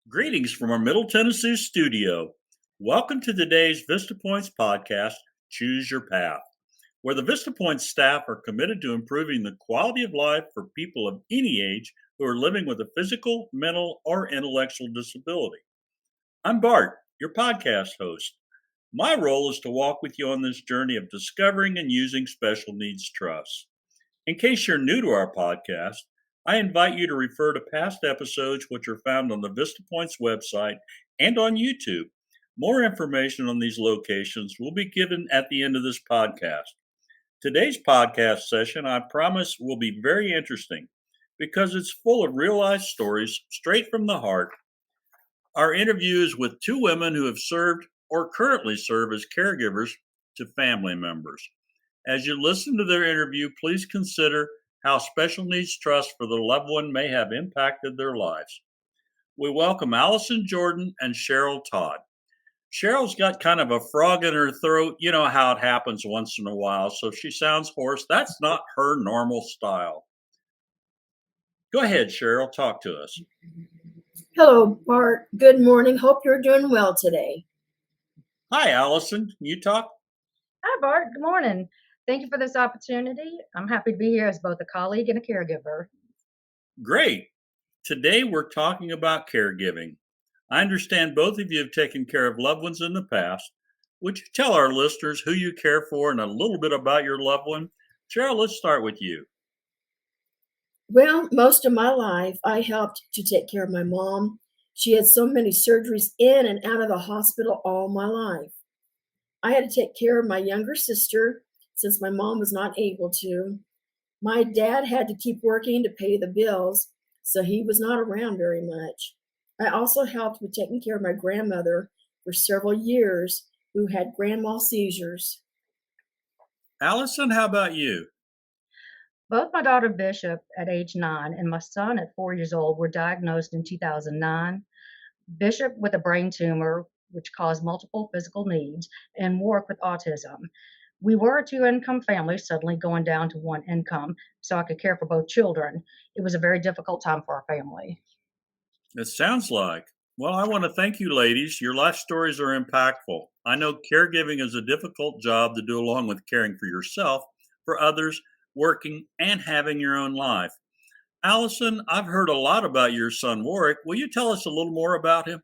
Greetings from our Middle Tennessee studio. Welcome to today's Vista Points podcast, Choose Your Path, where the Vista Points staff are committed to improving the quality of life for people of any age who are living with a physical, mental, or intellectual disability. I'm Bart, your podcast host. My role is to walk with you on this journey of discovering and using special needs trusts. In case you're new to our podcast, I invite you to refer to past episodes which are found on the Vista Points website and on YouTube. More information on these locations will be given at the end of this podcast. Today's podcast session, I promise, will be very interesting because it's full of real life stories straight from the heart. Our interview is with two women who have served or currently serve as caregivers to family members. As you listen to their interview, please consider how special needs trust for the loved one may have impacted their lives. We welcome Allison Jordan and Cheryl Todd. Cheryl's got kind of a frog in her throat. You know how it happens once in a while, so if she sounds hoarse, that's not her normal style. Go ahead, Cheryl, talk to us. Hello, Bart. Good morning. Hope you're doing well today. Hi, Allison. Can you talk? Hi, Bart. Good morning. Thank you for this opportunity. I'm happy to be here as both a colleague and a caregiver. Great. Today we're talking about caregiving. I understand both of you have taken care of loved ones in the past. Would you tell our listeners who you care for and a little bit about your loved one? Cheryl, let's start with you. Well, most of my life, I helped to take care of my mom. She had so many surgeries in and out of the hospital all my life. I had to take care of my younger sister since my mom was not able to. My dad had to keep working to pay the bills, so he was not around very much. I also helped with taking care of my grandmother for several years, who had grand mal seizures. Allison, how about you? Both my daughter Bishop at age 9 and my son at 4 years old were diagnosed in 2009. Bishop with a brain tumor, which caused multiple physical needs, and Warwick with autism. We were a two-income family, suddenly going down to one income, so I could care for both children. It was a very difficult time for our family. It sounds like. Well, I want to thank you, ladies. Your life stories are impactful. I know caregiving is a difficult job to do along with caring for yourself, for others, working, and having your own life. Allison, I've heard a lot about your son, Warwick. Will you tell us a little more about him?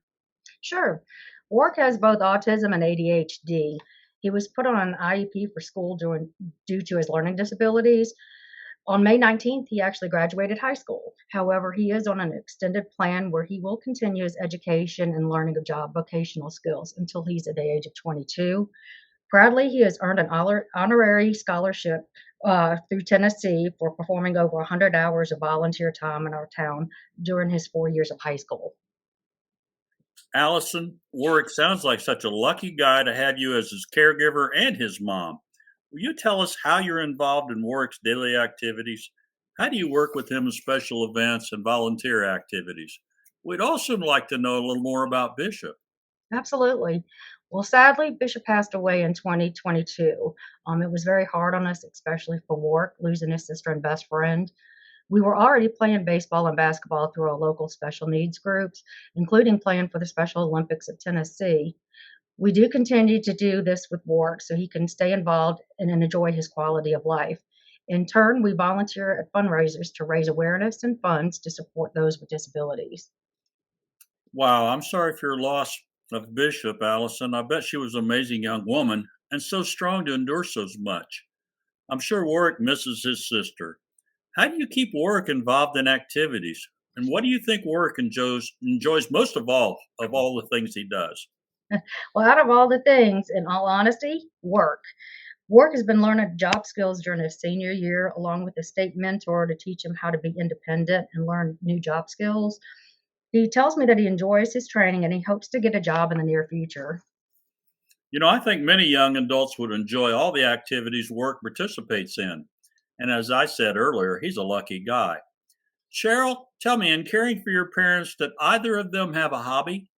Sure. Warwick has both autism and ADHD. He was put on an IEP for school due to his learning disabilities. On May 19th, he actually graduated high school. However, he is on an extended plan where he will continue his education and learning of job vocational skills until he's at the age of 22. Proudly, he has earned an honorary scholarship through Tennessee for performing over 100 hours of volunteer time in our town during his 4 years of high school. Allison, Warwick sounds like such a lucky guy to have you as his caregiver and his mom. Will you tell us how you're involved in Warwick's daily activities? How do you work with him in special events and volunteer activities? We'd also like to know a little more about Bishop. Absolutely. Well, sadly, Bishop passed away in 2022. It was very hard on us, especially for Warwick, losing his sister and best friend. We were already playing baseball and basketball through our local special needs groups, including playing for the Special Olympics of Tennessee. We do continue to do this with Warwick so he can stay involved and enjoy his quality of life. In turn, we volunteer at fundraisers to raise awareness and funds to support those with disabilities. Wow, I'm sorry for your loss of Bishop, Allison. I bet she was an amazing young woman and so strong to endure so much. I'm sure Warwick misses his sister. How do you keep Warwick involved in activities? And what do you think Warwick enjoys most of all the things he does? Well, out of all the things, in all honesty, work. Warwick has been learning job skills during his senior year, along with a state mentor to teach him how to be independent and learn new job skills. He tells me that he enjoys his training and he hopes to get a job in the near future. You know, I think many young adults would enjoy all the activities Warwick participates in. And as I said earlier, he's a lucky guy. Cheryl, tell me, in caring for your parents, did either of them have a hobby?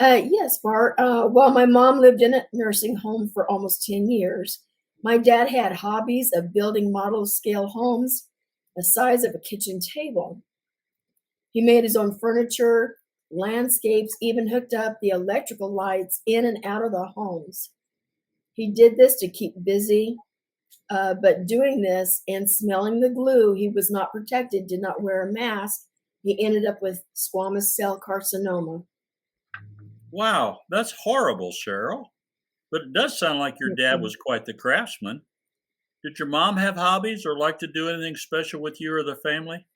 Yes, Bart. While my mom lived in a nursing home for almost 10 years, my dad had hobbies of building model scale homes the size of a kitchen table. He made his own furniture, landscapes, even hooked up the electrical lights in and out of the homes. He did this to keep busy, but doing this and smelling the glue, he was not protected, did not wear a mask. He ended up with squamous cell carcinoma. Wow, that's horrible, Cheryl. But it does sound like your dad was quite the craftsman. Did your mom have hobbies or like to do anything special with you or the family?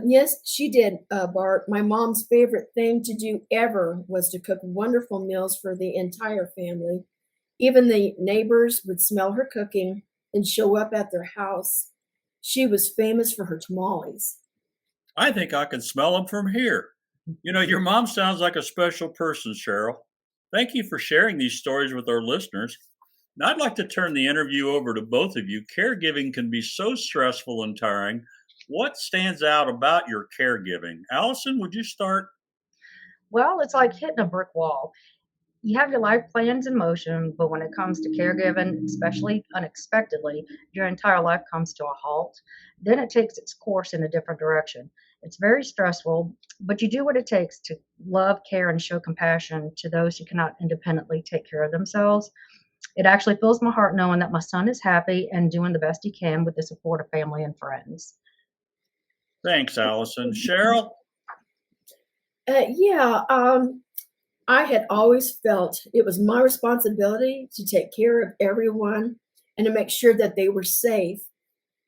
Yes, she did, Bart. My mom's favorite thing to do ever was to cook wonderful meals for the entire family. Even the neighbors would smell her cooking and show up at their house. She was famous for her tamales. I think I can smell them from here. Your mom sounds like a special person, Cheryl. Thank you for sharing these stories with our listeners. Now, I'd like to turn the interview over to both of you. Caregiving can be so stressful and tiring. What stands out about your caregiving? Allison, would you start? Well, it's like hitting a brick wall. You have your life plans in motion, but when it comes to caregiving, especially unexpectedly, your entire life comes to a halt. Then it takes its course in a different direction. It's very stressful, but you do what it takes to love, care, and show compassion to those who cannot independently take care of themselves. It actually fills my heart knowing that my son is happy and doing the best he can with the support of family and friends. Thanks, Allison. Cheryl? Yeah, I had always felt it was my responsibility to take care of everyone and to make sure that they were safe.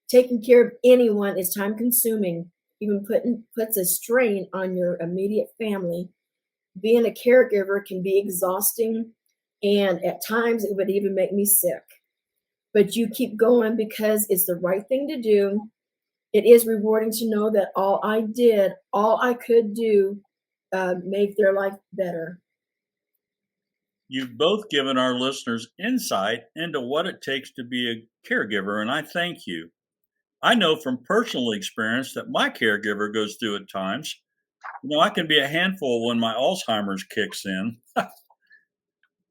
Taking care of anyone is time consuming, even puts a strain on your immediate family. Being a caregiver can be exhausting, and at times it would even make me sick. But you keep going because it's the right thing to do. It is rewarding to know that all I did, all I could do, made their life better. You've both given our listeners insight into what it takes to be a caregiver, and I thank you. I know from personal experience that my caregiver goes through at times. I can be a handful when my Alzheimer's kicks in.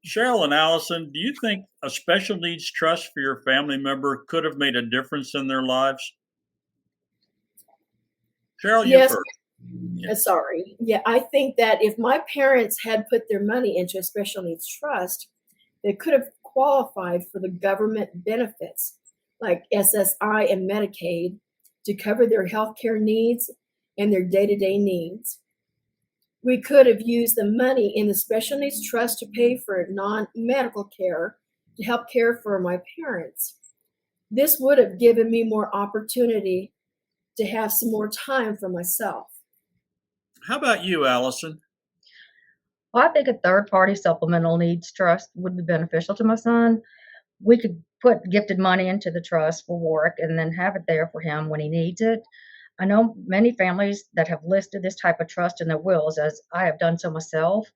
Cheryl and Allison, do you think a special needs trust for your family member could have made a difference in their lives? Cheryl, you Yes, first. sorry. Yeah, I think that if my parents had put their money into a special needs trust, they could have qualified for the government benefits like SSI and Medicaid to cover their health care needs and their day-to-day needs. We could have used the money in the special needs trust to pay for non-medical care to help care for my parents. This would have given me more opportunity to have some more time for myself. How about you, Allison? Well, I think a third party supplemental needs trust would be beneficial to my son. We could put gifted money into the trust for work and then have it there for him when he needs it. I know many families that have listed this type of trust in their wills, as I have done so myself.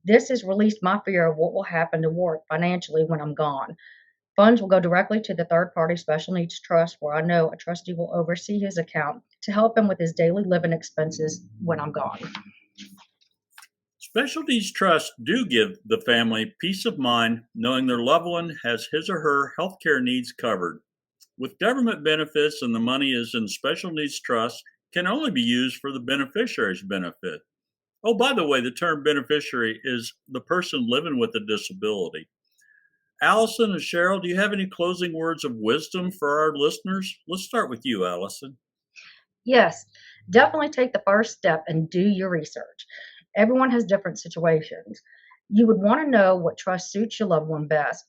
This has released my fear of what will happen to work financially when I'm gone. Funds will go directly to the third party special needs trust, where I know a trustee will oversee his account to help him with his daily living expenses when I'm gone. Special needs trusts do give the family peace of mind knowing their loved one has his or her health care needs covered. With government benefits and the money is in special needs trusts can only be used for the beneficiary's benefit. Oh, by the way, the term beneficiary is the person living with a disability. Allison and Cheryl, do you have any closing words of wisdom for our listeners? Let's start with you, Allison. Yes, definitely take the first step and do your research. Everyone has different situations. You would want to know what trust suits your loved one best.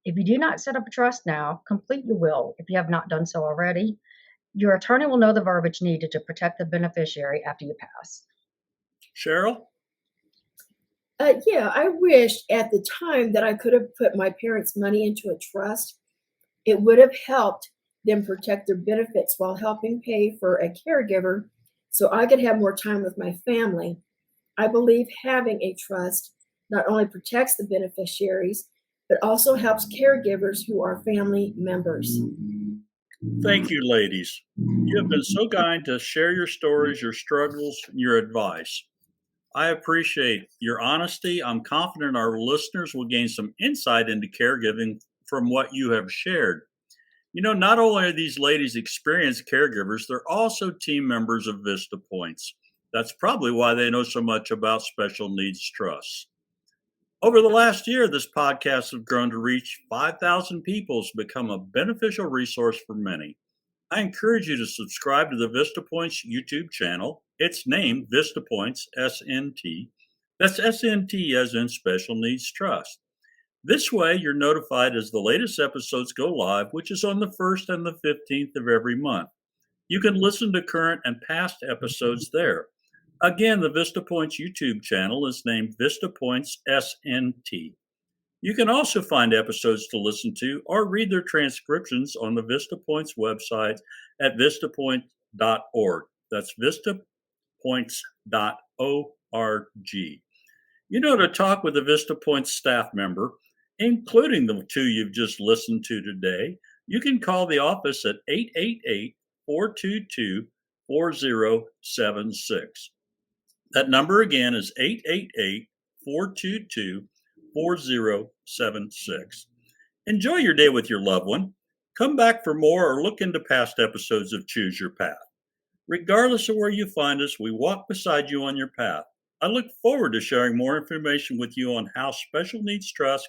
If you do not set up a trust now, complete your will if you have not done so already. Your attorney will know the verbiage needed to protect the beneficiary after you pass. Cheryl? Yeah, I wished at the time that I could have put my parents' money into a trust. It would have helped them protect their benefits while helping pay for a caregiver so I could have more time with my family. I believe having a trust not only protects the beneficiaries, but also helps caregivers who are family members. Thank you, ladies. You have been so kind to share your stories, your struggles, and your advice. I appreciate your honesty. I'm confident our listeners will gain some insight into caregiving from what you have shared. Not only are these ladies experienced caregivers, they're also team members of Vista Points. That's probably why they know so much about special needs trusts. Over the last year, this podcast has grown to reach 5,000 people to become a beneficial resource for many. I encourage you to subscribe to the Vista Points YouTube channel. It's named Vista Points SNT. That's SNT as in Special Needs Trust. This way, you're notified as the latest episodes go live, which is on the 1st and the 15th of every month. You can listen to current and past episodes there. Again, the Vista Points YouTube channel is named Vista Points SNT. You can also find episodes to listen to or read their transcriptions on the Vista Points website at vistapoint.org. That's vistapoints.org. To talk with a Vista Points staff member, including the two you've just listened to today, you can call the office at 888-422-4076. That number again is 888-422-4076. Enjoy your day with your loved one. Come back for more or look into past episodes of Choose Your Path. Regardless of where you find us, we walk beside you on your path. I look forward to sharing more information with you on how special needs trusts